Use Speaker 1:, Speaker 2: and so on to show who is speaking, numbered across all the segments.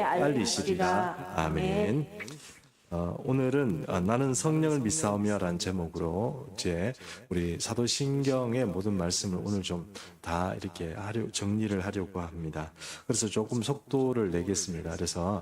Speaker 1: 알리시리라. 아멘. 오늘은 나는 성령을 믿사오며라는 제목으로 이제 우리 사도신경의 모든 말씀을 오늘 좀 다 이렇게 정리를 하려고 합니다. 그래서 조금 속도를 내겠습니다. 그래서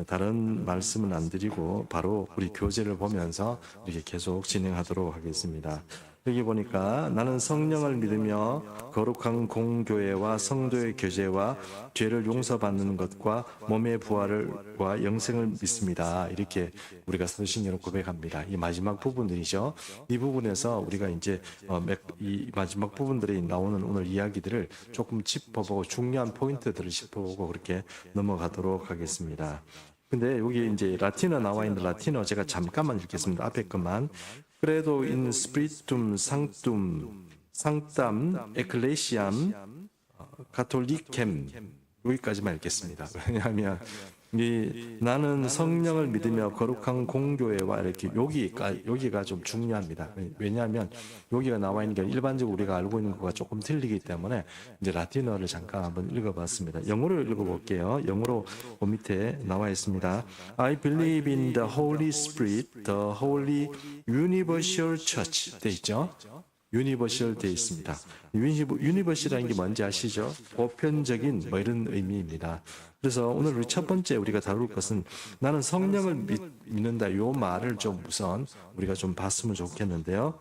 Speaker 1: 다른 말씀은 안 드리고 바로 우리 교재를 보면서 이렇게 계속 진행하도록 하겠습니다. 여기 보니까 나는 성령을 믿으며 거룩한 공교회와 성도의 교제와 죄를 용서받는 것과 몸의 부활과 영생을 믿습니다. 이렇게 우리가 사도신경을 고백합니다. 이 마지막 부분들이죠. 이 부분에서 우리가 이제 이 마지막 부분들이 나오는 오늘 이야기들을 조금 짚어보고 중요한 포인트들을 짚어보고 그렇게 넘어가도록 하겠습니다. 근데 여기 이제 라틴어 나와 있는 라틴어 제가 잠깐만 읽겠습니다. 앞에 것만. 그래도 in spiritum sanctum sanctam ecclesiam catholicem 여기까지만 읽겠습니다. 왜냐하면 나는 성령을 믿으며 거룩한 공교회와 이렇게 여기가 좀 중요합니다. 왜냐하면 여기가 나와 있는 게 일반적으로 우리가 알고 있는 것과 조금 틀리기 때문에 이제 라틴어를 잠깐 한번 읽어봤습니다. 영어로 읽어볼게요. 영어로 밑에 나와 있습니다. I believe in the Holy Spirit, the Holy Universal Church 돼 있죠. 유니버셜 되어 있습니다. 유니버셜이라는 게 뭔지 아시죠? 보편적인 뭐 이런 의미입니다. 그래서 오늘 우리 첫 번째 우리가 다룰 것은 나는 성령을 믿는다. 이 말을 좀 우선 우리가 좀 봤으면 좋겠는데요.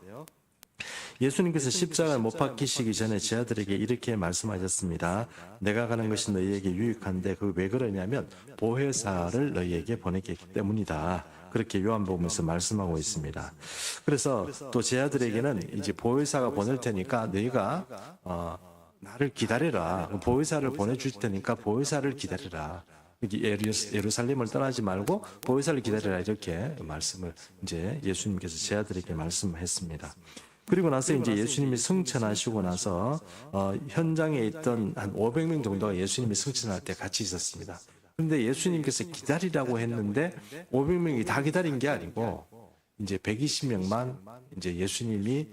Speaker 1: 예수님께서 십자가를 못 박히시기 전에 제 아들에게 이렇게 말씀하셨습니다. 내가 가는 것이 너희에게 유익한데 그 왜 그러냐면 보혜사를 너희에게 보냈기 때문이다. 그렇게 요한복음에서 말씀하고 있습니다. 그래서 또 제 아들에게는 이제 보혜사가 보낼 테니까 너희가 나를 기다려라. 보혜사를 보내줄 테니까 보혜사를 기다려라. 예루살렘을 떠나지 말고 보혜사를 기다려라. 이렇게 말씀을 이제 예수님께서 제 아들에게 말씀했습니다. 그리고 나서 이제 예수님이 승천하시고 나서 현장에 있던 한 500명 정도가 예수님이 승천할 때 같이 있었습니다. 그런데 예수님께서 기다리라고 했는데 500명이 다 기다린 게 아니고 이제 120명만 이제 예수님이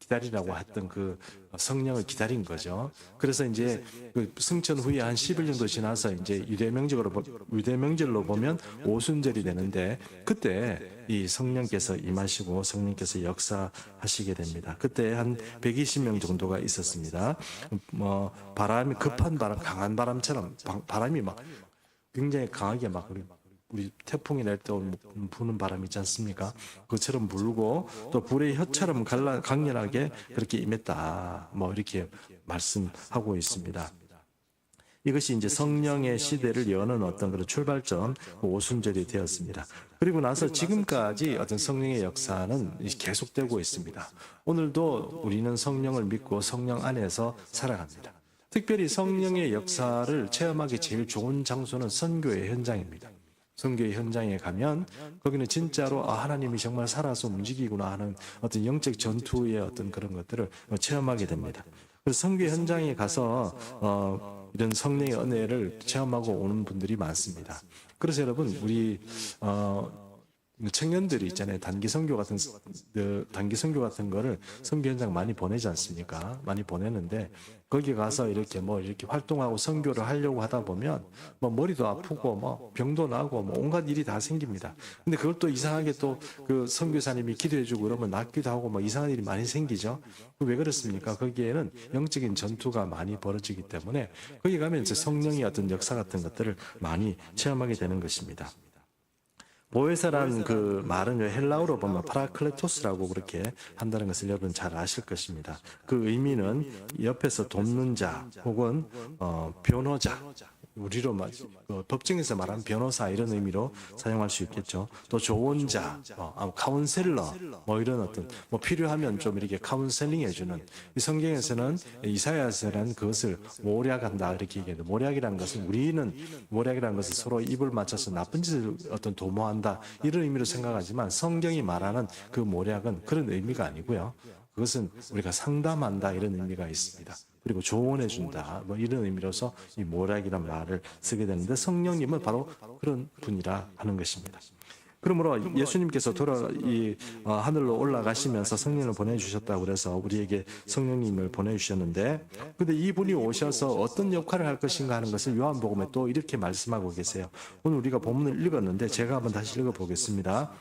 Speaker 1: 기다리라고 했던 그 성령을 기다린 거죠. 그래서 이제 그 승천 후에 한 10일 정도 지나서 이제 유대명절로 보면 오순절이 되는데 그때 이 성령께서 임하시고 성령께서 역사하시게 됩니다. 그때 한 120명 정도가 있었습니다. 바람이 급한 바람, 강한 바람처럼 바람이 막 굉장히 강하게 막 우리 태풍이 날 때 부는 바람 있지 않습니까? 그처럼 불고 또 불의 혀처럼 강렬하게 그렇게 임했다. 뭐 이렇게 말씀하고 있습니다. 이것이 이제 성령의 시대를 여는 어떤 그런 출발점, 오순절이 되었습니다. 그리고 나서 지금까지 어떤 성령의 역사는 계속되고 있습니다. 오늘도 우리는 성령을 믿고 성령 안에서 살아갑니다. 특별히 성령의 역사를 체험하기 제일 좋은 장소는 선교의 현장입니다. 선교의 현장에 가면 거기는 진짜로 하나님이 정말 살아서 움직이구나 하는 어떤 영적 전투의 어떤 그런 것들을 체험하게 됩니다. 그래서 선교 현장에 가서 이런 성령의 은혜를 체험하고 오는 분들이 많습니다. 그래서 여러분 우리 청년들이 있잖아요. 단기 선교 같은 거를 선교 현장 많이 보내지 않습니까? 많이 보내는데 거기 가서 이렇게 활동하고 선교를 하려고 하다 보면 머리도 아프고 병도 나고 온갖 일이 다 생깁니다. 근데 그걸 또 이상하게 또 그 선교사님이 기도해주고 그러면 낫기도 하고 이상한 일이 많이 생기죠. 왜 그렇습니까? 거기에는 영적인 전투가 많이 벌어지기 때문에 거기 가면 이제 성령의 어떤 역사 같은 것들을 많이 체험하게 되는 것입니다. 보혜사라는 그 말은 헬라어로 보면 파라클레토스라고 그렇게 한다는 것을 여러분 잘 아실 것입니다. 그 의미는 옆에서 돕는 자 혹은 변호자, 우리로 법정에서 말하는 변호사 이런 의미로 사용할 수 있겠죠. 또 조언자, 카운셀러 이런 어떤 필요하면 좀 이렇게 카운셀링 해주는 이 성경에서는 이사야서는 그것을 모략한다 이렇게 얘기해요. 모략이라는 것은 우리는 모략이라는 것은 서로 입을 맞춰서 나쁜 짓을 어떤 도모한다 이런 의미로 생각하지만 성경이 말하는 그 모략은 그런 의미가 아니고요. 그것은 우리가 상담한다 이런 의미가 있습니다. 그리고 조언해준다 이런 의미로서 이 모략이라는 말을 쓰게 되는데 성령님은 바로 그런 분이라 하는 것입니다. 그러므로 예수님께서 하늘로 올라가시면서 성령을 보내주셨다고 그래서 우리에게 성령님을 보내주셨는데, 근데 이분이 오셔서 어떤 역할을 할 것인가 하는 것을 요한복음에 또 이렇게 말씀하고 계세요. 오늘 우리가 본문을 읽었는데 제가 한번 다시 읽어보겠습니다.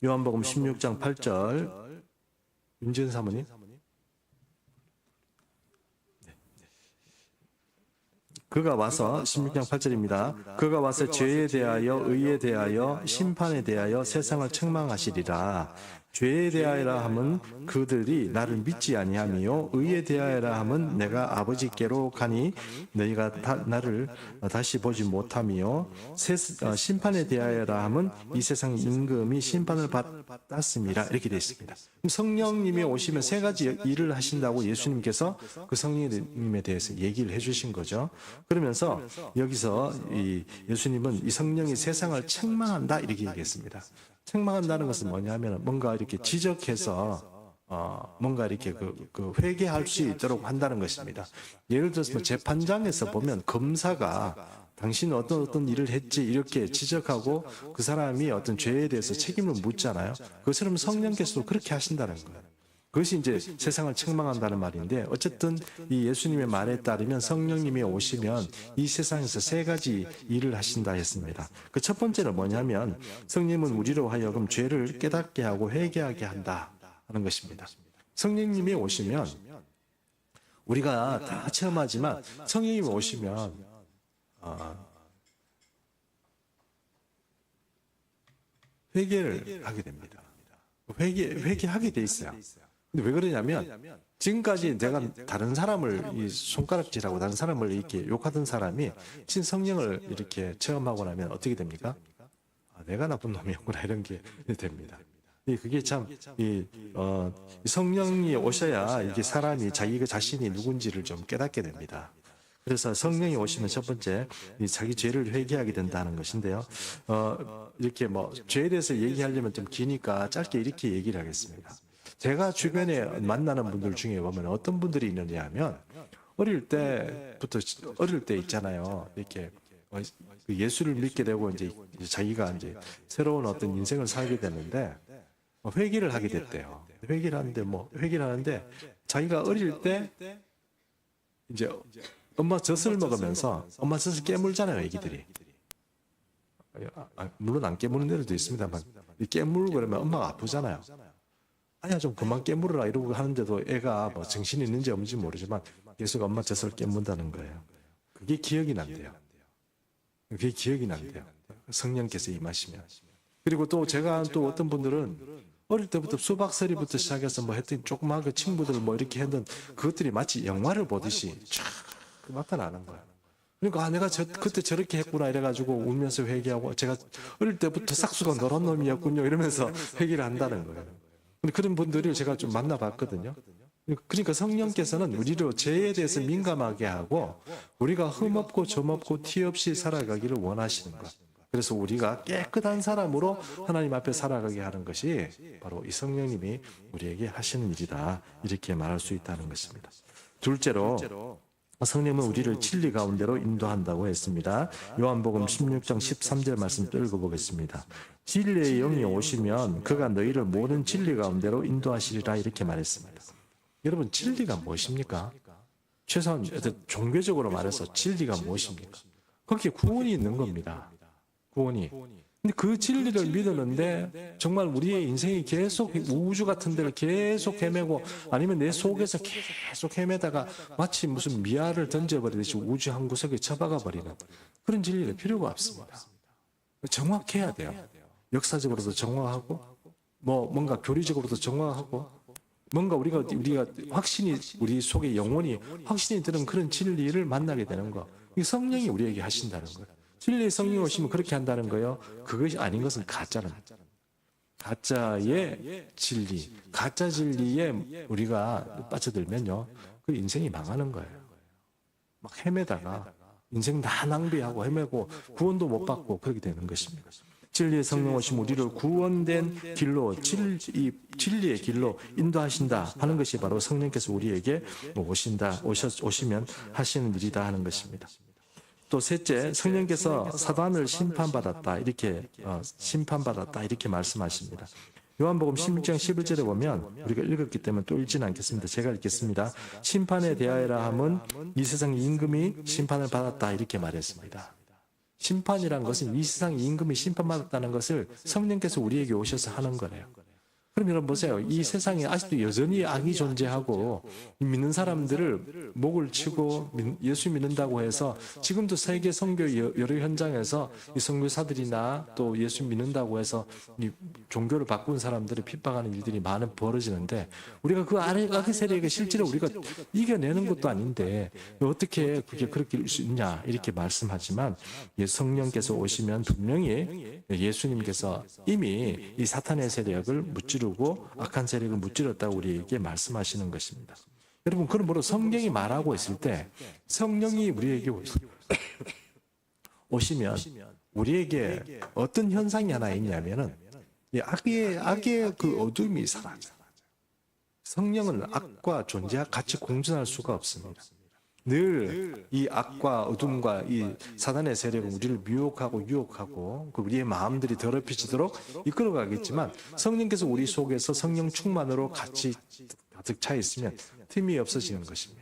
Speaker 1: 요한복음 16장 8절, 윤지은 사모님. 그가 와서 16장 8절입니다. 그가 와서 죄에 대하여 의에 대하여 심판에 대하여 세상을 책망하시리라. 죄에 대하여라 함은 그들이 나를 믿지 아니하며 의에 대하여라 함은 내가 아버지께로 가니 너희가 나를 다시 보지 못하며 심판에 대하여라 함은 이 세상 임금이 심판을 받았습니다. 이렇게 되어 있습니다. 성령님이 오시면 세 가지 일을 하신다고 예수님께서 그 성령님에 대해서 얘기를 해주신 거죠. 그러면서 여기서 예수님은 이 성령이 세상을 책망한다 이렇게 얘기했습니다. 책망한다는 것은 뭐냐면 뭔가 이렇게 지적해서 뭔가 이렇게 회개할 수 있도록 한다는 것입니다. 예를 들어서 재판장에서 보면 검사가 당신은 어떤 일을 했지 이렇게 지적하고 그 사람이 어떤 죄에 대해서 책임을 묻잖아요. 그것처럼 성령께서도 그렇게 하신다는 거예요. 그것이 이제 세상을 책망한다는 말인데, 어쨌든 이 예수님의 말에 따르면 성령님이 오시면 이 세상에서 세 가지 일을 하신다 했습니다. 그 첫 번째는 뭐냐면 성령님은 우리로 하여금 죄를 깨닫게 하고 회개하게 한다 하는 것입니다. 성령님이 오시면 우리가 다 체험하지만 성령님이 오시면 회개를 하게 됩니다. 회개하게 돼 있어요. 근데 왜 그러냐면 지금까지 내가 다른 사람을 손가락질하고 다른 사람을 이렇게 욕하던 사람이 신성령을 이렇게 체험하고 나면 어떻게 됩니까? 내가 나쁜 놈이었구나 이런 게 됩니다. 그게 참 성령이 오셔야 이게 사람이 자기가 자신이 누군지를 좀 깨닫게 됩니다. 그래서 성령이 오시면 첫 번째 자기 죄를 회개하게 된다는 것인데요. 이렇게 죄에 대해서 얘기하려면 좀 기니까 짧게 이렇게 얘기를 하겠습니다. 제가 주변에 만나는 분들 중에 보면 어떤 분들이 있느냐 하면 어릴 때 있잖아요. 이렇게 예수를 믿게 되고 이제 자기가 이제 새로운 어떤 인생을 살게 되는데 회개를 하게 됐대요. 회개를 하는데 자기가 어릴 때 이제 엄마 젖을 먹으면서 엄마 젖을 깨물잖아요, 애기들이. 물론 안 깨무는 애들도 있습니다만 깨물고 그러면 엄마가 아프잖아요. 아니야 좀 그만 깨물으라 이러고 하는데도 애가 정신이 있는지 없는지 모르지만 계속 엄마 젖을 깨문다는 거예요. 그게 기억이 난대요. 성령께서 임하시면. 그리고 또 제가 또 어떤 분들은 어릴 때부터 수박서리부터 시작해서 했더니 조그마한 그 친구들 이렇게 했던 그것들이 마치 영화를 보듯이 쫙 나타나는 거예요. 그러니까 내가 그때 저렇게 했구나 이래가지고 울면서 회개하고 제가 어릴 때부터 싹수가 노란 놈이었군요 이러면서 회개를 한다는 거예요. 그런 분들을 제가 좀 만나봤거든요. 그러니까 성령께서는 우리를 죄에 대해서 민감하게 하고 우리가 흠없고 점없고 티 없이 살아가기를 원하시는 것. 그래서 우리가 깨끗한 사람으로 하나님 앞에 살아가게 하는 것이 바로 이 성령님이 우리에게 하시는 일이다. 이렇게 말할 수 있다는 것입니다. 둘째로 성령은 우리를 진리 가운데로 인도한다고 했습니다. 요한복음 16장 13절 말씀 또 읽어보겠습니다. 진리의 영이 오시면 그가 너희를 모든 진리 가운데로 인도하시리라 이렇게 말했습니다. 여러분 진리가 무엇입니까? 최소한 종교적으로 말해서 진리가 무엇입니까? 거기에 구원이 있는 겁니다. 구원이. 근데 그 진리를 믿었는데 정말 우리의 인생이 계속 우주 같은 데를 계속 헤매고 아니면 내 속에서 계속 헤매다가 마치 무슨 미아를 던져버리듯이 우주 한 구석에 처박아 버리는 그런 진리는 필요가 없습니다. 정확해야 돼요. 역사적으로도 정확하고 뭔가 교리적으로도 정확하고 뭔가 우리가 확신이 우리 속에 영혼이 확신이 드는 그런 진리를 만나게 되는 거. 이 성령이 우리에게 하신다는 거예요. 진리의 성령이 오시면 그렇게 한다는 거예요. 그것이 아닌 것은 가짜는 가짜의 진리, 가짜 진리에 우리가 빠져들면요, 그 인생이 망하는 거예요. 막 헤매다가 인생 다 낭비하고 헤매고 구원도 못 받고 그렇게 되는 것입니다. 진리의 성령 오시면 우리를 구원된 길로 진리의 길로 인도하신다 하는 것이 바로 성령께서 우리에게 오시면 하시는 일이다 하는 것입니다. 또 셋째, 성령께서 사단을 심판받았다 이렇게 말씀하십니다. 요한복음 16장 11절에 보면 우리가 읽었기 때문에 또 읽지는 않겠습니다. 제가 읽겠습니다. 심판에 대하여라 함은 이 세상 임금이 심판을 받았다 이렇게 말했습니다. 심판이란 것은 이 세상 임금이 심판받았다는 것을 성령께서 우리에게 오셔서 하는 거래요. 그럼 여러분 보세요. 이 세상에 아직도 여전히 악이 존재하고 믿는 사람들을 목을 치고 예수 믿는다고 해서 지금도 세계 선교 여러 현장에서 이 선교사들이나 또 예수 믿는다고 해서 이 종교를 바꾼 사람들을 핍박하는 일들이 많이 벌어지는데 우리가 그 악의 세력을 실제로 우리가 이겨내는 것도 아닌데 어떻게 그게 그렇게 일 수 있냐 이렇게 말씀하지만 성령께서 오시면 분명히 예수님께서 이미 이 사탄의 세력을 무찌르고 악한 세력을 무찌렀다고 우리에게 말씀하시는 것입니다. 여러분, 그러므로 성경이 말하고 있을 때 성령이 우리에게 오시면 우리에게 어떤 현상이 하나 있냐면은 악의 그 어둠이 사라져요. 성령은 악과 존재와 같이 공존할 수가 없습니다. 늘 이 악과 어둠과 이 사단의 세력은 우리를 미혹하고 유혹하고 우리의 마음들이 더럽혀지도록 이끌어가겠지만 성령께서 우리 속에서 성령 충만으로 같이 가득 차 있으면 틈이 없어지는 것입니다.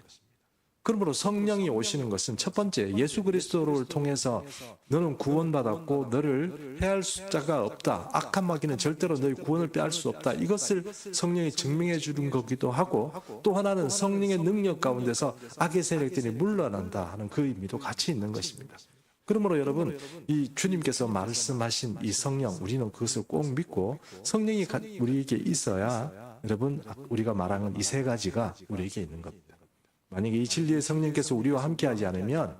Speaker 1: 그러므로 성령이 오시는 것은 첫 번째 예수 그리스도를 통해서 너는 구원받았고 너를 해할 자가 없다. 악한 마귀는 절대로 너의 구원을 빼앗을 수 없다. 이것을 성령이 증명해 주는 거기도 하고 또 하나는 성령의 능력 가운데서 악의 세력들이 물러난다 하는 그 의미도 같이 있는 것입니다. 그러므로 여러분 이 주님께서 말씀하신 이 성령 우리는 그것을 꼭 믿고 성령이 우리에게 있어야 여러분 우리가 말하는 이 세 가지가 우리에게 있는 겁니다. 만약에 이 진리의 성령께서 우리와 함께하지 않으면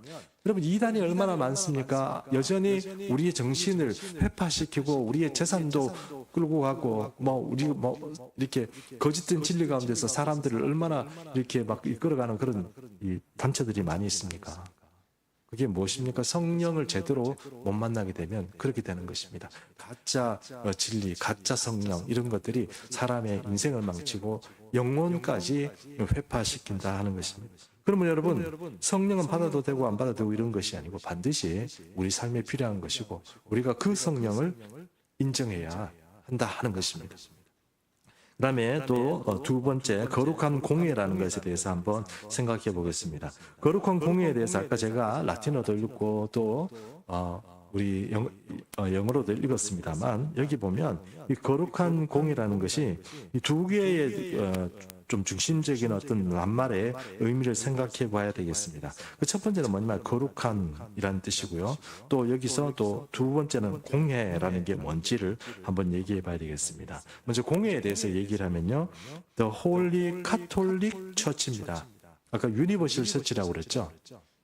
Speaker 1: 여러분 이단이 얼마나 많습니까? 여전히 우리의 정신을 회파시키고 우리의 재산도 끌고 가고 우리 이렇게 거짓된 진리 가운데서 사람들을 얼마나 이렇게 막 이끌어가는 그런 이 단체들이 많이 있습니까? 그게 무엇입니까? 성령을 제대로 못 만나게 되면 그렇게 되는 것입니다. 가짜 진리, 가짜 성령 이런 것들이 사람의 인생을 망치고 영혼까지 회파시킨다 하는 것입니다. 그러면 여러분 성령은 받아도 되고 안 받아도 되고 이런 것이 아니고 반드시 우리 삶에 필요한 것이고 우리가 그 성령을 인정해야 한다 하는 것입니다. 그 다음에 또 두 번째 거룩한 공예라는 것에 대해서 한번 생각해 보겠습니다. 거룩한 공예에 대해서 아까 제가 라틴어도 읽고 또 우리 영어로도 읽었습니다만 여기 보면 이 거룩한 공예라는 것이 이 두 개의 좀 중심적인 어떤 낱말의 의미를 생각해 봐야 되겠습니다. 그 첫 번째는 뭐냐면 거룩한이라는 뜻이고요. 또 여기서 또 두 번째는 공예라는 게 뭔지를 한번 얘기해 봐야 되겠습니다. 먼저 공예에 대해서 얘기를 하면요. The Holy Catholic Church입니다. 아까 유니버셜 처치라고 그랬죠.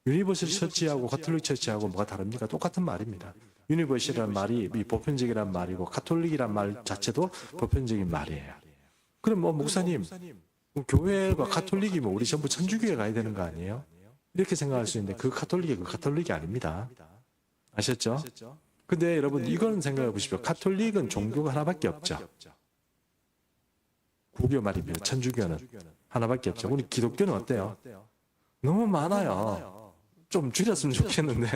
Speaker 1: 유니버셜 처치하고 가톨릭 처치하고 뭐가 다릅니까? 똑같은 말입니다. 유니버셜이라는 말이 보편적이라는 말이고 가톨릭이라는 말 자체도 보편적인 말이에요. 그럼 목사님 교회가 가톨릭이면 우리 전부 천주교에 가야 되는 거 아니에요? 이렇게 생각할 수 있는데 그 가톨릭이 아닙니다. 아셨죠? 근데 여러분 이건 생각해 보십시오. 가톨릭은 종교가 하나밖에 없죠. 구교 말입니다. 천주교는 하나밖에 없죠. 우리 기독교는 어때요? 너무 많아요. 좀 줄였으면 좋겠는데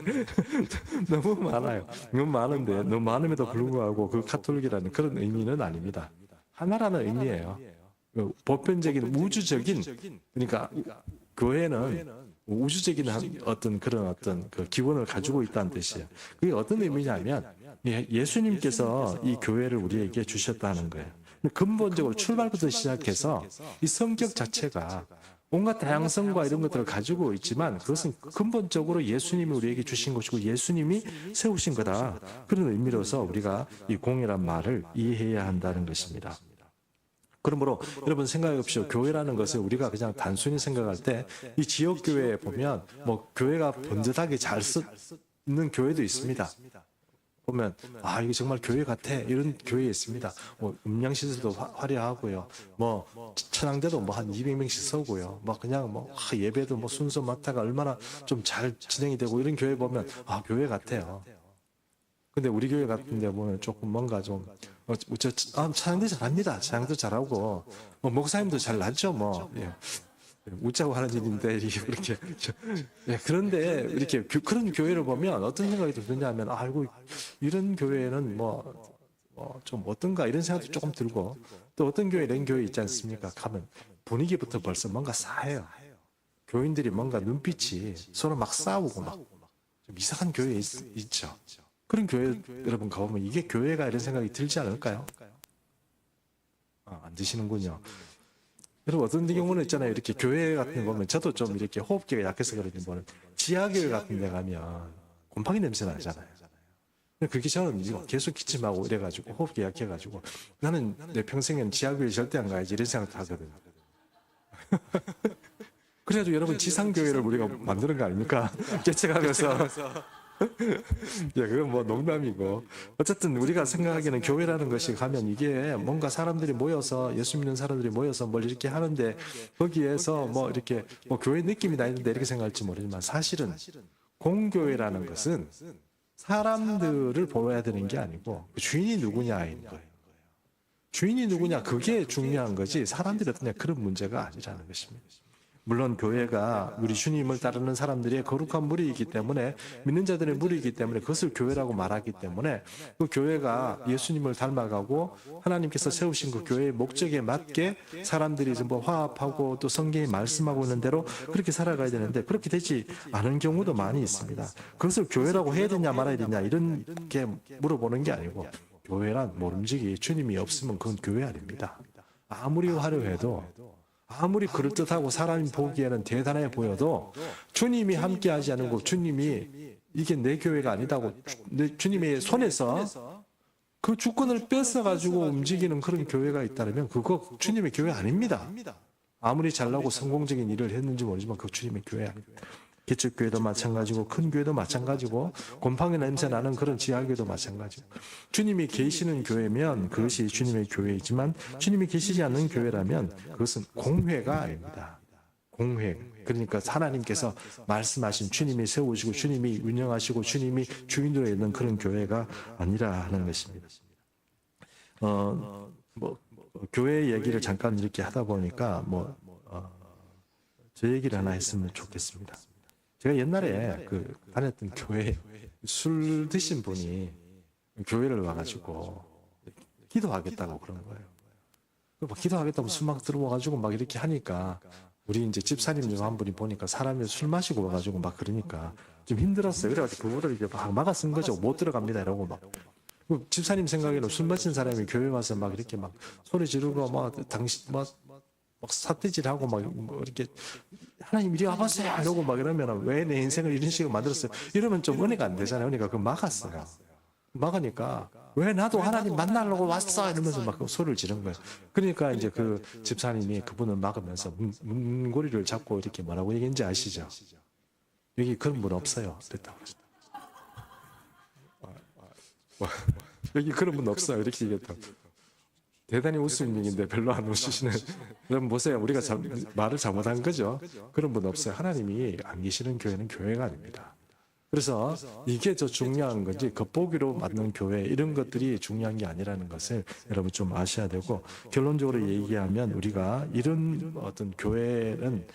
Speaker 1: 너무 많아요. 너무 많은데 너무 많음에도 불구하고 그 가톨릭이라는 그런 의미는 아닙니다. 하나라는 의미예요. 보편적인 우주적인 그러니까 교회는 우주적인 어떤 그런 그 기원을 가지고 있다는 뜻이에요. 그게 어떤 의미냐면 예수님께서 이 교회를 우리에게 주셨다는 거예요. 근본적으로 출발부터 시작해서 이 성격 자체가 온갖 다양성과 이런 것들을 가지고 있지만 그것은 근본적으로 예수님이 우리에게 주신 것이고 예수님이 세우신 거다. 그런 의미로서 우리가 이 공이란 말을 이해해야 한다는 것입니다. 그러므로 여러분 생각해 보십시오. 교회라는 것을 우리가 그냥 단순히 생각할 때 이 지역 교회에 보면 교회가 번듯하게 잘 쓰는 교회도 있습니다. 보면 이게 정말 교회 같아 이런 교회 있습니다. 음향시설도 화려하고요. 천황대도 한 200명씩 서고요. 그냥 예배도 순서 맡다가 얼마나 좀 잘 진행이 되고 이런 교회 보면 교회 같아요. 근데 우리 교회 같은 데 보면 조금 뭔가 좀 찬양도 잘합니다. 찬양도 잘하고 목사님도 잘 나죠. 예. 웃자고 하는 일인데 이렇게 예, 그런데 이렇게 그런 교회를 보면 어떤 생각이 드냐면 아이고 이런 교회는 뭐 좀 어떤가 이런 생각도 조금 들고 또 어떤 교회 이런 교회 있지 않습니까? 가면 분위기부터 벌써 뭔가 싸해요. 교인들이 뭔가 눈빛이 서로 막 싸우고 막 좀 이상한 교회 있죠. 그런 교회 여러분 가보면 이게 교회가 이런 생각이 들지 않을까요? 안 드시는군요. 여러분 어떤 경우는 있잖아요. 이렇게 교회 같은 데 보면 저도 좀 이렇게 호흡기가 약해서 그런지 모르는 지하교회 같은 데 가면 곰팡이 냄새 나잖아요. 그렇게 저는 이거 계속 기침하고 이래가지고 호흡기 약해가지고 나는 내 평생엔 지하교회 절대 안 가야지 이런 생각 하거든요. 그래도 여러분 지상교회를 우리가 만드는 거 아닙니까? 개척하면서 야, 그건 뭐 농담이고. 어쨌든 우리가 생각하기에는 교회라는 것이 가면 이게 뭔가 사람들이 모여서 예수 믿는 사람들이 모여서 뭘 이렇게 하는데 거기에서 뭐 이렇게 뭐 교회 느낌이 나 있는데 이렇게 생각할지 모르지만 사실은 공교회라는 것은 사람들을 보여야 되는 게 아니고 주인이 누구냐인 거예요. 주인이 누구냐 그게 중요한 거지 사람들이 어떠냐 그런 문제가 아니라는 것입니다. 물론 교회가 우리 주님을 따르는 사람들의 거룩한 무리이기 때문에 믿는 자들의 무리이기 때문에 그것을 교회라고 말하기 때문에 그 교회가 예수님을 닮아가고 하나님께서 세우신 그 교회의 목적에 맞게 사람들이 뭐 화합하고 또 성경이 말씀하고 있는 대로 그렇게 살아가야 되는데 그렇게 되지 않은 경우도 많이 있습니다. 그것을 교회라고 해야 되냐 말아야 되냐 이런 게 물어보는 게 아니고 교회란 모름지기 주님이 없으면 그건 교회 아닙니다. 아무리 화려해도 아무리 그럴듯하고 사람이 보기에는 대단해 보여도 주님이 함께하지 않은 거 주님이 이게 내 교회가 아니다고 주님의 손에서 그 주권을 뺏어가지고 움직이는 그런 교회가 있다면 그거 주님의 교회 아닙니다. 아무리 잘나고 성공적인 일을 했는지 모르지만 그거 주님의 교회 아닙니다. 개척교회도 마찬가지고 큰 교회도 마찬가지고 곰팡이 냄새 나는 그런 지하교회도 마찬가지고 주님이 계시는 교회면 그것이 주님의 교회이지만 주님이 계시지 않는 교회라면 그것은 공회가 아닙니다. 공회. 그러니까 하나님께서 말씀하신 주님이 세우시고 주님이 운영하시고 주님이 주인으로 있는 그런 교회가 아니라 하는 것입니다. 교회 얘기를 잠깐 이렇게 하다 보니까 저 얘기를 하나 했으면 좋겠습니다. 제가 옛날에 다녔던 교회에 술 드신 분이 교회를 와가지고 기도하겠다고 그런 거예요. 기도하겠다고 술 막 들어와가지고 막 이렇게 하니까 우리 이제 집사님 중 한 분이 보니까 사람이 술 마시고 와가지고 막 그러니까 좀 힘들었어요. 그래가지고 그거를 이제 막 막아 쓴 거죠. 못 들어갑니다 이러고 막. 집사님 생각에는 술 마신 사람이 교회 와서 막 이렇게 막 소리 지르고 막 막 삿대질하고 막 이렇게 하나님 이리 와보세요 이러고 막 이러면 왜 내 인생을 이런 식으로 만들었어요? 이러면 좀 은혜가 안 되잖아요. 그러니까 그거 막았어요. 막으니까 왜 나도 하나님 만나려고 왔어 이러면서 막 소리를 지른 거예요. 그러니까 이제 그 집사님이 그분을 막으면서 문고리를 잡고 이렇게 뭐라고 얘기했는지 아시죠? 여기 그런 분 없어요. 됐다고 여기 그런 분 없어요. 이렇게 얘기했다고. 대단히 웃음 얘기인데 별로 안 웃으시는. 여러분 보세요. 우리가 말을 잘못한 거죠. 그런 분 없어요. 하나님이 안 계시는 교회는 교회가 아닙니다. 그래서 이게 더 중요한 건지 겉보기로 맞는 교회 이런 것들이 중요한 게 아니라는 것을 여러분 좀 아셔야 되고 결론적으로 얘기하면 우리가 이런 어떤 교회는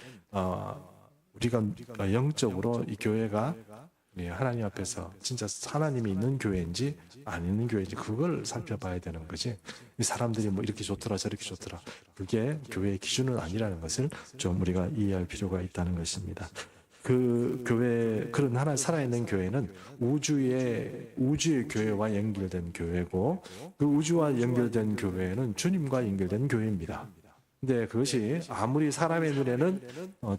Speaker 1: 우리가 영적으로 이 교회가 하나님 앞에서 진짜 하나님이 있는 교회인지 안 있는 교회인지 그걸 살펴봐야 되는 거지. 이 사람들이 뭐 이렇게 좋더라 저렇게 좋더라 그게 교회의 기준은 아니라는 것을 좀 우리가 이해할 필요가 있다는 것입니다. 그 교회 그런 하나 살아있는 교회는 우주의 교회와 연결된 교회고 그 우주와 연결된 교회는 주님과 연결된 교회입니다. 근데 그것이 아무리 사람의 눈에는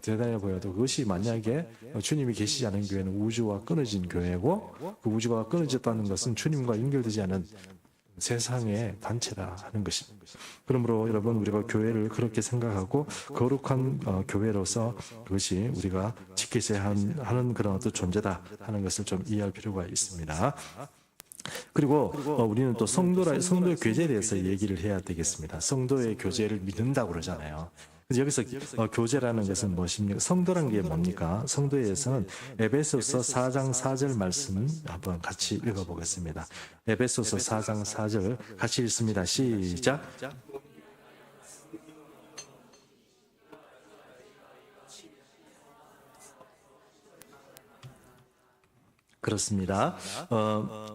Speaker 1: 대단해 보여도 그것이 만약에 주님이 계시지 않은 교회는 우주와 끊어진 교회고 그 우주가 끊어졌다는 것은 주님과 연결되지 않은 세상의 단체라 하는 것입니다. 그러므로 여러분 우리가 교회를 그렇게 생각하고 거룩한 교회로서 그것이 우리가 지켜져야 하는 그런 어떤 존재다 하는 것을 좀 이해할 필요가 있습니다. 그리고 우리는 또 성도의 교제에 대해서 얘기를 해야 되겠습니다. 성도의 교제를 믿는다고 그러잖아요. 그래서 여기서 교제라는 것은 무엇입니까? 성도란 게 뭡니까? 성도에 대해서는 에베소서 4장 4절 말씀 한번 같이 읽어보겠습니다. 에베소서 4장 4절 같이 읽습니다. 시작. 그렇습니다.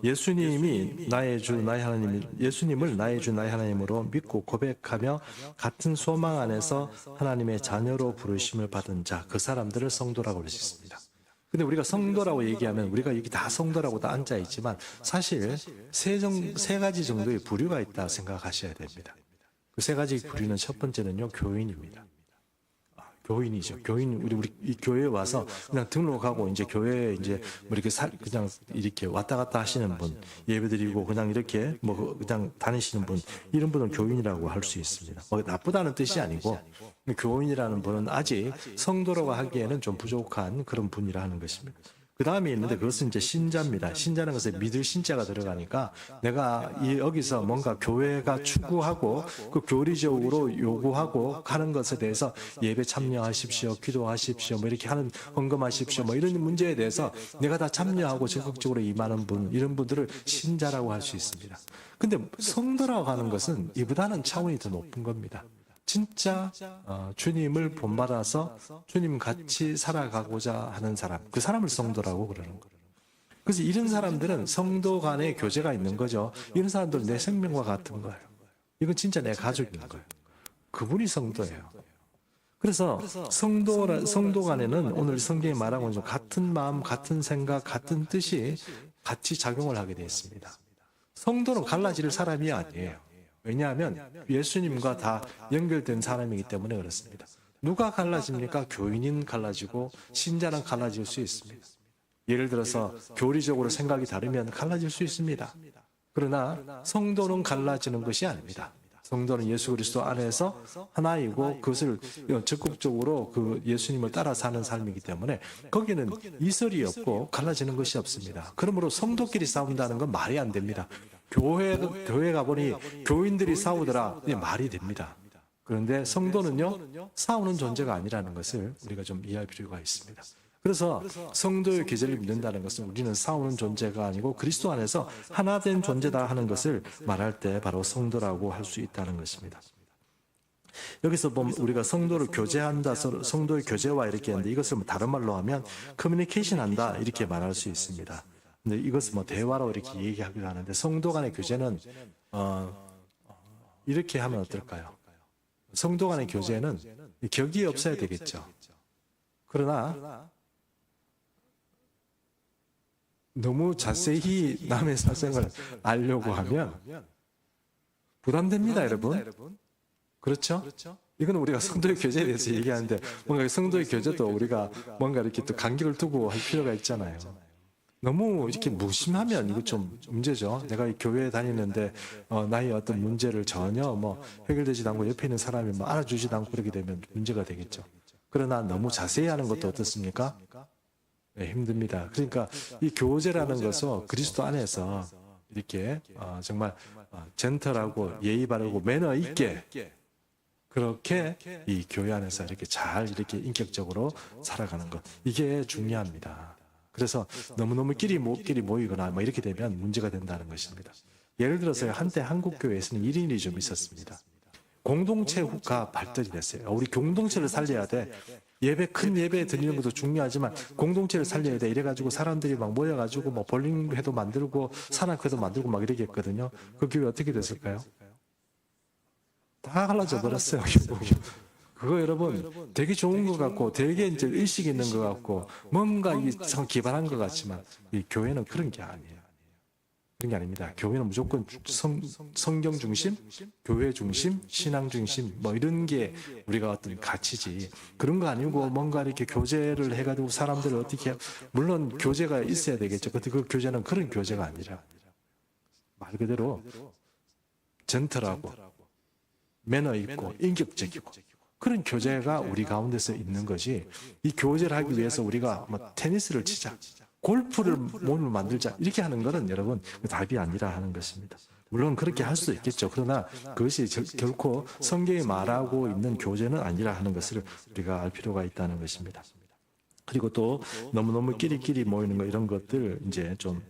Speaker 1: 예수님이 나의 주, 나의 하나님, 예수님을 나의 주, 나의 하나님으로 믿고 고백하며 같은 소망 안에서 하나님의 자녀로 부르심을 받은 자, 그 사람들을 성도라고 할 수 있습니다. 근데 우리가 성도라고 얘기하면 우리가 여기 다 성도라고 다 앉아 있지만 사실 세 가지 정도의 부류가 있다 생각하셔야 됩니다. 그 세 가지 부류는 첫 번째는요, 교인입니다. 교인이죠. 교인, 우리 이 교회에 와서 그냥 등록하고 이제 교회에 이제 뭐 이렇게 그냥 이렇게 왔다 갔다 하시는 분, 예배드리고 그냥 이렇게 뭐 그냥 다니시는 분, 이런 분은 교인이라고 할 수 있습니다. 뭐 나쁘다는 뜻이 아니고 교인이라는 분은 아직 성도라고 하기에는 좀 부족한 그런 분이라 하는 것입니다. 그 다음에 있는데 그것은 이제 신자입니다. 신자는 것에 믿을 신자가 들어가니까 내가 여기서 뭔가 교회가 추구하고 그 교리적으로 요구하고 하는 것에 대해서 예배 참여하십시오, 기도하십시오, 뭐 이렇게 하는 헌금하십시오, 뭐 이런 문제에 대해서 내가 다 참여하고 적극적으로 임하는 분, 이런 분들을 신자라고 할 수 있습니다. 근데 성도라고 하는 것은 이보다는 차원이 더 높은 겁니다. 진짜 주님을 본받아서 주님 같이 살아가고자 하는 사람, 그 사람을 성도라고 그러는 거예요. 그래서 이런 사람들은 성도 간의 교제가 있는 거죠. 이런 사람들은 내 생명과 같은 거예요. 이건 진짜 내 가족인 거예요. 그분이 성도예요. 그래서 성도 간에는 오늘 성경이 말하고 있는 같은 마음, 같은 생각, 같은 뜻이 같이 작용을 하게 되어 있습니다. 성도는 갈라질 사람이 아니에요. 왜냐하면 예수님과 다 연결된 사람이기 때문에 그렇습니다. 누가 갈라집니까? 교인인 갈라지고 신자는 갈라질 수 있습니다. 예를 들어서 교리적으로 생각이 다르면 갈라질 수 있습니다. 그러나 성도는 갈라지는 것이 아닙니다. 성도는 예수 그리스도 안에서 하나이고 그것을 적극적으로 그 예수님을 따라 사는 삶이기 때문에 거기는 이설이 없고 갈라지는 것이 없습니다. 그러므로 성도끼리 싸운다는 건 말이 안 됩니다. 교회 가보니 교인들이 싸우더라. 말이 됩니다. 그런데 성도는요, 싸우는 존재가 아니라는 것을 우리가 좀 이해할 필요가 있습니다. 그래서 성도의 계절을 믿는다는 것은 우리는 싸우는 존재가 아니고 그리스도 안에서 하나 된 존재다 하는 것을 말할 때 바로 성도라고 할 수 있다는 것입니다. 여기서 보면 우리가 성도를 교제한다, 성도의 교제와 이렇게 하는데 이것을 다른 말로 하면 커뮤니케이션 한다 이렇게 말할 수 있습니다. 근데 이것은 뭐 대화로 이렇게 얘기하기도 하는데 성도 간의 교제는 이렇게 하면 어떨까요? 성도 간의 교제는 격이 없어야 되겠죠. 그러나 너무 자세히 남의 사생을 알려고 하면 부담됩니다, 여러분. 그렇죠? 이건 우리가 성도의 교제에 대해서 얘기하는데 뭔가 성도의 교제도 우리가 뭔가 이렇게 또 간격을 두고 할 필요가 있잖아요. 너무 이렇게 무심하면 이거 좀 문제죠. 내가 이 교회에 다니는데 나의 어떤 문제를 전혀 뭐 해결되지도 않고 옆에 있는 사람이 뭐 알아주지도 않고 그렇게 되면 문제가 되겠죠. 그러나 너무 자세히 하는 것도 어떻습니까? 네, 힘듭니다. 그러니까 이 교제라는 것은 그리스도 안에서 이렇게 정말 젠틀하고 예의 바르고 매너 있게 그렇게 이 교회 안에서 이렇게 잘 이렇게 인격적으로 살아가는 것, 이게 중요합니다. 그래서 너무너무 끼리 모이거나 뭐 이렇게 되면 문제가 된다는 것입니다. 예를 들어서 한때 한국 교회에서는 1인이 좀 있었습니다. 공동체가 발달이 됐어요. 우리 공동체를 살려야 돼. 큰 예배 드리는 것도 중요하지만 공동체를 살려야 돼. 이래가지고 사람들이 막 모여가지고 뭐 볼링회도 만들고 산악회도 만들고 막 이렇게 했거든요. 그 교회 어떻게 됐을까요? 다 갈라져 버렸어요. 그거 여러분 되게 좋은 것 같고 되게 이제 의식 있는 것 같고 뭔가 기발한 것 같지만 이 교회는 그런 게 아니에요. 그런 게 아닙니다. 교회는 무조건 성경 중심, 교회 중심, 신앙 중심 뭐 이런 게 우리가 어떤 가치지. 그런 거 아니고 뭔가 이렇게 교제를 해가지고 사람들을 어떻게 물론 교제가 있어야 되겠죠. 근데 그 교제는 그런 교제가 아니라 말 그대로 젠틀하고 매너 있고 인격적이고 그런 교제가 우리 가운데서 있는 것이 이 교제를 하기 위해서 우리가 뭐 테니스를 치자, 골프를 몸을 만들자 이렇게 하는 것은 여러분 답이 아니라 하는 것입니다. 물론 그렇게 할 수도 있겠죠. 그러나 그것이 결코 성경이 말하고 있는 교제는 아니라 하는 것을 우리가 알 필요가 있다는 것입니다. 그리고 또 너무너무 끼리끼리 모이는 거 이런 것들 이제 좀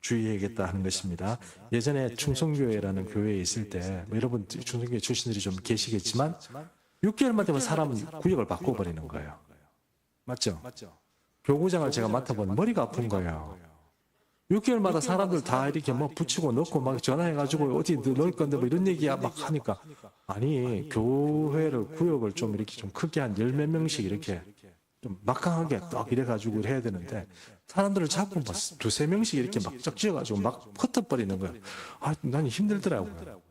Speaker 1: 주의해야겠다 하는 것입니다. 예전에 충성교회라는 교회에 있을 때 여러분 충성교회 출신들이 좀 계시겠지만 6개월만 되면 사람은 구역을 바꿔버리는 거예요. 맞죠? 교구장을 제가 맡아보니 머리가 아픈 거예요. 6개월마다 사람들 다 이렇게 뭐 붙이고 넣고 막 전화해가지고 어디 넣을 건데 뭐 이런 얘기야 막 하니까, 아니 교회를 구역을 좀 이렇게 좀 크게 한 10몇 명씩 이렇게 좀 막강하게 딱 이래가지고 해야 되는데, 사람들을 자꾸 막 2~3명씩 이렇게 막 쩍지어가지고 막 흩어버리는 거예요. 아, 난 힘들더라고요.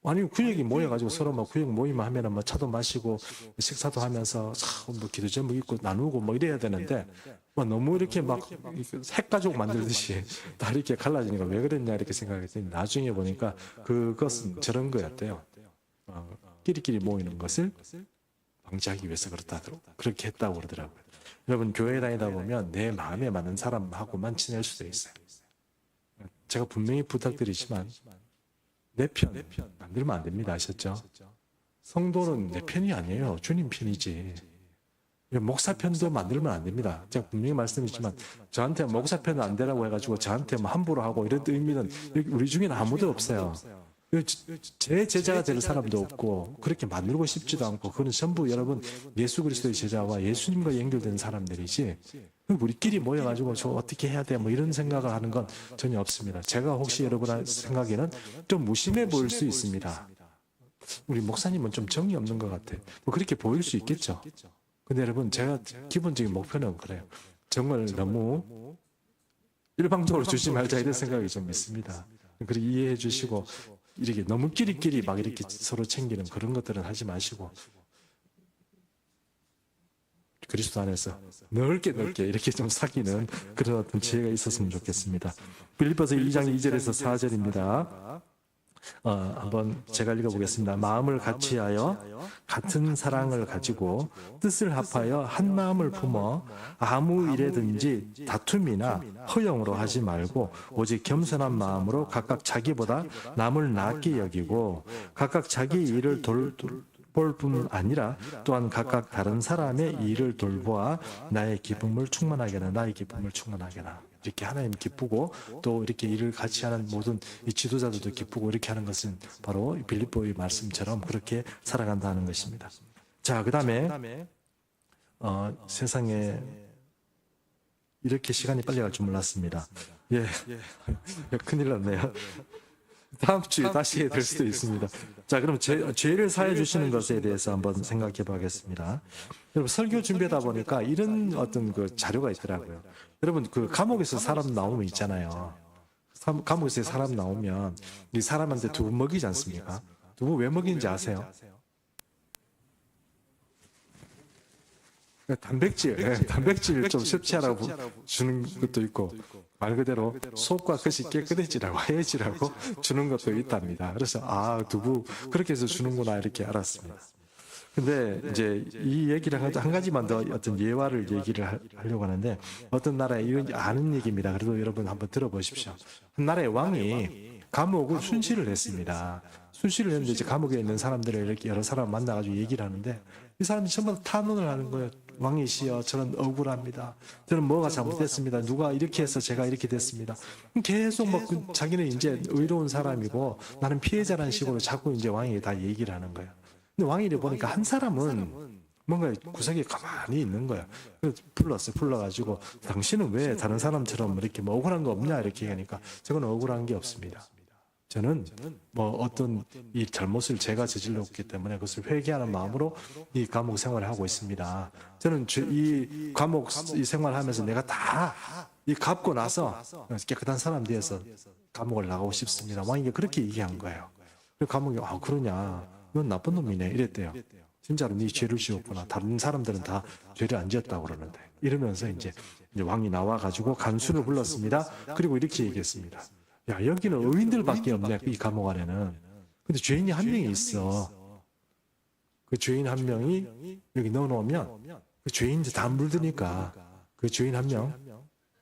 Speaker 1: 아니 구역이 모여가지고 서로 막 구역 모임을 하면은 뭐 차도 마시고 식사도 하면서 뭐 기도 제목 읽고 나누고 뭐 이래야 되는데, 뭐 너무 이렇게 막 핵가족 만들듯이 다 이렇게 갈라지니까 왜 그랬냐 이렇게 생각했더니, 나중에 보니까 그것은 저런 거였대요. 끼리끼리 모이는 것을 방지하기 위해서 그렇다고 그렇게 했다고 그러더라고요. 여러분, 교회 다니다 보면 내 마음에 맞는 사람하고만 지낼 수도 있어요. 제가 분명히 부탁드리지만 내 편 만들면 안 됩니다. 아셨죠? 성도는 내 편이 아니에요. 주님 편이지. 목사 편도 만들면 안 됩니다. 제가 분명히 말씀드리지만, 저한테 목사 편은 안 되라고 해가지고 저한테 뭐 함부로 하고 이런 의미는 우리 중에는 아무도 없어요. 제 제자가 될 사람도 없고 그렇게 만들고 싶지도 않고, 그건 전부 여러분 예수 그리스도의 제자와 예수님과 연결된 사람들이지, 우리끼리 모여가지고 저 어떻게 해야 돼 뭐 이런 생각을 하는 건 전혀 없습니다. 제가 혹시 여러분 생각에는 좀 무심해 보일 수 있습니다. 우리 목사님은 좀 정이 없는 것 같아, 뭐 그렇게 보일 수 있겠죠. 근데 여러분, 제가 기본적인 목표는 그래요. 정말 너무 일방적으로 주지 말자 이런 생각이 좀 있습니다. 그렇게 이해해 주시고, 이렇게 너무 끼리끼리 막 이렇게 서로 챙기는 그런 것들은 하지 마시고, 그리스도 안에서 넓게 이렇게 좀 사귀는 그런 어떤 지혜가 있었으면 좋겠습니다. 빌립보서 2장 2절에서 4절입니다. 한번 제가 읽어보겠습니다. 마음을 같이하여 같은 사랑을 가지고 뜻을 합하여 한 마음을 품어 아무 일에든지 다툼이나 허영으로 하지 말고 오직 겸손한 마음으로 각각 자기보다 남을 낫게 여기고 각각 자기 일을 돌볼 뿐 아니라 또한 각각 다른 사람의 일을 돌보아 나의 기쁨을 충만하게 하라. 이렇게 하나님 기쁘고 또 이렇게 일을 같이 하는 모든 이 지도자들도 기쁘고 이렇게 하는 것은 바로 빌립보의 말씀처럼 그렇게 살아간다는 것입니다. 자, 그 다음에 세상에 이렇게 시간이 빨리 갈 줄 몰랐습니다. 예, 큰일 났네요. 다음 주에 다시 해야 될 수도 있습니다. 자, 그럼 죄를 사해 주시는 것에 대해서 한번 생각해 보겠습니다. 여러분, 설교 준비하다 보니까 이런 어떤 그 자료가 있더라고요. 여러분, 그 감옥에서 사람 나오면 있잖아요. 감옥에서 사람 나오면 이 사람한테 두부 먹이지 않습니까? 두부 왜 먹이는지 아세요? 단백질 좀 섭취하라고 주는 것도 있고, 말 그대로 속과 끝이 깨끗해지라고 해지라고 주는 것도 있답니다. 그래서 두부 그렇게 해서 주는구나 이렇게 알았습니다. 근데 이제 이 얘기를 한 가지만 더 어떤 예화를 얘기를 하려고 하는데, 어떤 나라에 이건 아는 얘기입니다. 그래도 여러분 한번 들어보십시오. 한 나라의 왕이 감옥을 순시를 했습니다. 순시를 했는데 이제 감옥에 있는 사람들을 이렇게 여러 사람 만나가지고 얘기를 하는데, 이 사람들이 전부 탄원을 하는 거예요. 왕이시여, 저는 억울합니다. 저는 뭐가 잘못됐습니다. 누가 이렇게 해서 제가 이렇게 됐습니다. 계속 막 자기는 이제 의로운 사람이고 나는 피해자라는 식으로 자꾸 이제 왕에게 다 얘기를 하는 거예요. 근데 왕이 보니까 한 사람은 뭔가 구석에 가만히 있는 거야. 그래서 불러가지고 당신은 왜 다른 사람처럼 이렇게 뭐 억울한 거 없냐 이렇게 하니까, 저는 억울한 게 없습니다. 저는 뭐 어떤 이 잘못을 제가 저질렀기 때문에 그것을 회개하는 마음으로 이 감옥 생활을 하고 있습니다. 저는 이 감옥 이 생활하면서 내가 다 이 갚고 나서 깨끗한 사람 되어서 감옥을 나가고 싶습니다. 왕이 그렇게 얘기한 거예요. 그래서 감옥이 그러냐, 넌 나쁜 놈이네 이랬대요. 진짜로 네 죄를 지었구나. 다른 사람들은 다 죄를 안 지었다고 그러는데. 이러면서 이제 왕이 나와가지고 간수를 불렀습니다. 그리고 이렇게 얘기했습니다. 야, 여기는 의인들밖에 없네, 이 감옥 안에는. 근데 죄인이 한 명이 있어. 그 죄인 한 명이 여기 넣어놓으면 그 죄인 이제 다 물드니까 그 죄인 한 명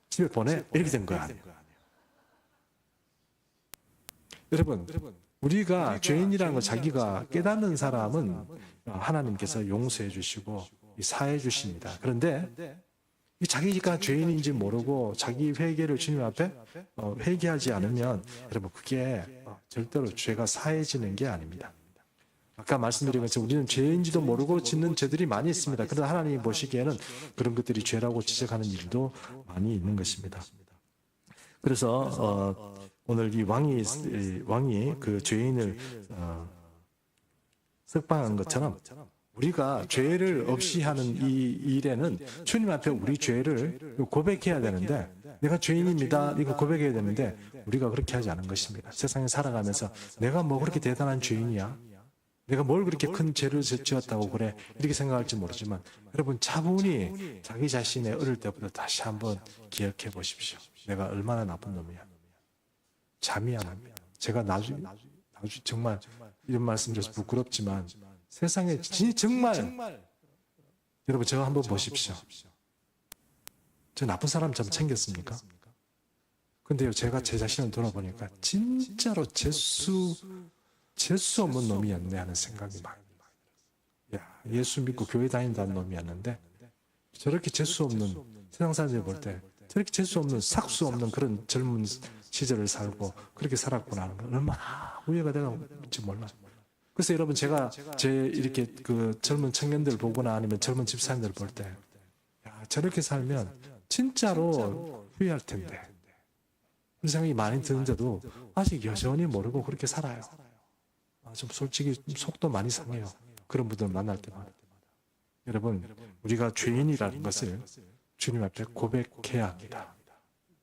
Speaker 1: 집에 보내. 이렇게 된 거야. 여러분, 우리가 죄인이라는 걸 자기가 깨닫는 사람은 하나님께서 용서해 주시고 사해 주십니다. 그런데 자기가 죄인인지 모르고 자기 회개를 주님 앞에 회개하지 않으면 여러분, 그게 절대로 죄가 사해지는 게 아닙니다. 아까 말씀드린 것처럼 우리는 죄인지도 모르고 짓는 죄들이 많이 있습니다. 그러나 하나님이 보시기에는 그런 것들이 죄라고 지적하는 일도 많이 있는 것입니다. 그래서 오늘 이 왕이 그 죄인을 석방한 것처럼 우리가 죄를 없이 하는 이 일에는 주님 앞에 우리 죄를 고백해야 되는데, 내가 죄인입니다 이거 고백해야 되는데 우리가 그렇게 하지 않은 것입니다. 세상에 살아가면서 내가 뭐 그렇게 대단한 죄인이야, 내가 뭘 그렇게 큰 죄를 지었다고 그래, 이렇게 생각할지 모르지만 여러분 차분히 자기 자신의 어릴 때부터 다시 한번 기억해 보십시오. 내가 얼마나 나쁜 놈이야. 잠이 안 옵니다. 제가 나중에 정말 이런 말씀드려서 부끄럽지만 세상에 정말 여러분 저 한번 보십시오. 저 나쁜 사람 좀 챙겼습니까? 근데요, 제가 제 자신을 돌아보니까 진짜로 재수 없는 놈이었네 하는 생각이 많이 들었어요. 야, 예수 믿고 교회 다닌다는 놈이었는데 저렇게 재수 없는, 세상 사람들이 볼 때 저렇게 재수 없는, 삭수 없는 그런 젊은 시절을 살고 그렇게 살았구나 하는 걸 얼마나 후회가 되는지 몰라요. 그래서 여러분 제가 이렇게 그 젊은 청년들 보거나 아니면 젊은 집사님들 볼 때, 야, 저렇게 살면 진짜로 후회할 텐데 그런 생각이 많이 드는데도 아직 여전히 모르고 그렇게 살아요. 좀 솔직히 속도 많이 상해요. 그런 분들 만날 때마다. 여러분, 우리가 죄인이라는 것을 주님 앞에 고백해야 합니다.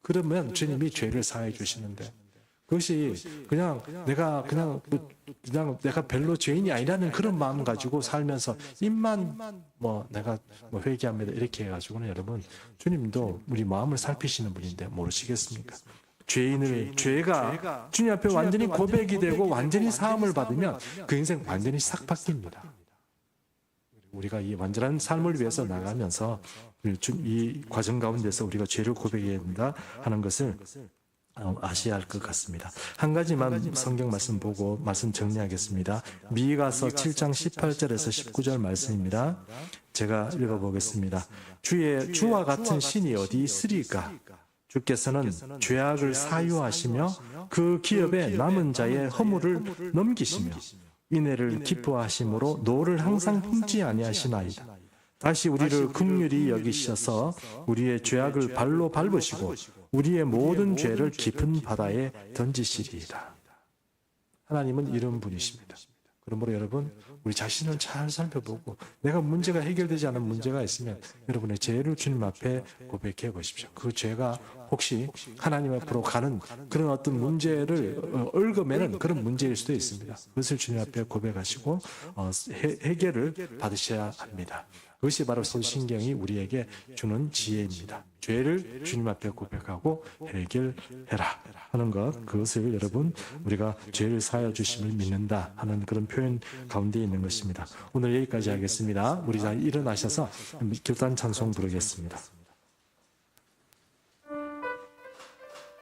Speaker 1: 그러면 주님이 죄를 사해 주시는데, 그것이 그냥 내가 별로 죄인이 아니라는 그런 마음 가지고 살면서 입만 내가 회개합니다 이렇게 해가지고는 여러분, 주님도 우리 마음을 살피시는 분인데 모르시겠습니까? 죄가 주님 앞에 완전히 고백이 되고 완전히 사함을 받으면 그 인생 완전히 싹 바뀝니다. 우리가 이 완전한 삶을 위해서 나가면서 이 과정 가운데서 우리가 죄를 고백해야 된다 하는 것을 아셔야 할 것 같습니다. 한 가지만 성경 말씀 보고 말씀 정리하겠습니다. 미가서 7장 18절에서 19절 말씀입니다. 제가 읽어보겠습니다. 주와 같은 신이 어디 있으리까? 주께서는 죄악을 사유하시며 그 기업에 남은 자의 허물을 넘기시며 인애를 기뻐하심으로 노를 항상 품지 아니하시나이다. 다시 우리를 긍휼히 여기셔서 우리의 죄악을 발로 밟으시고 우리의 모든 죄를 깊은 바다에 던지시리이다. 하나님은 이런 분이십니다. 그러므로 여러분, 우리 자신을 잘 살펴보고 내가 문제가 해결되지 않은 문제가 있으면 여러분의 죄를 주님 앞에 고백해 보십시오. 그 죄가 혹시 하나님 앞으로 가는 그런 어떤 문제를 얽어매는 그런 문제일 수도 있습니다. 그것을 주님 앞에 고백하시고 해결을 받으셔야 합니다. 그것이 바로 사도신경이 우리에게 주는 지혜입니다. 죄를 주님 앞에 고백하고 해결해라 하는 것, 그것을 여러분 우리가 죄를 사하여 주심을 믿는다 하는 그런 표현 가운데 있는 것입니다. 오늘 여기까지 하겠습니다. 우리 다 일어나셔서 결단 찬송 부르겠습니다.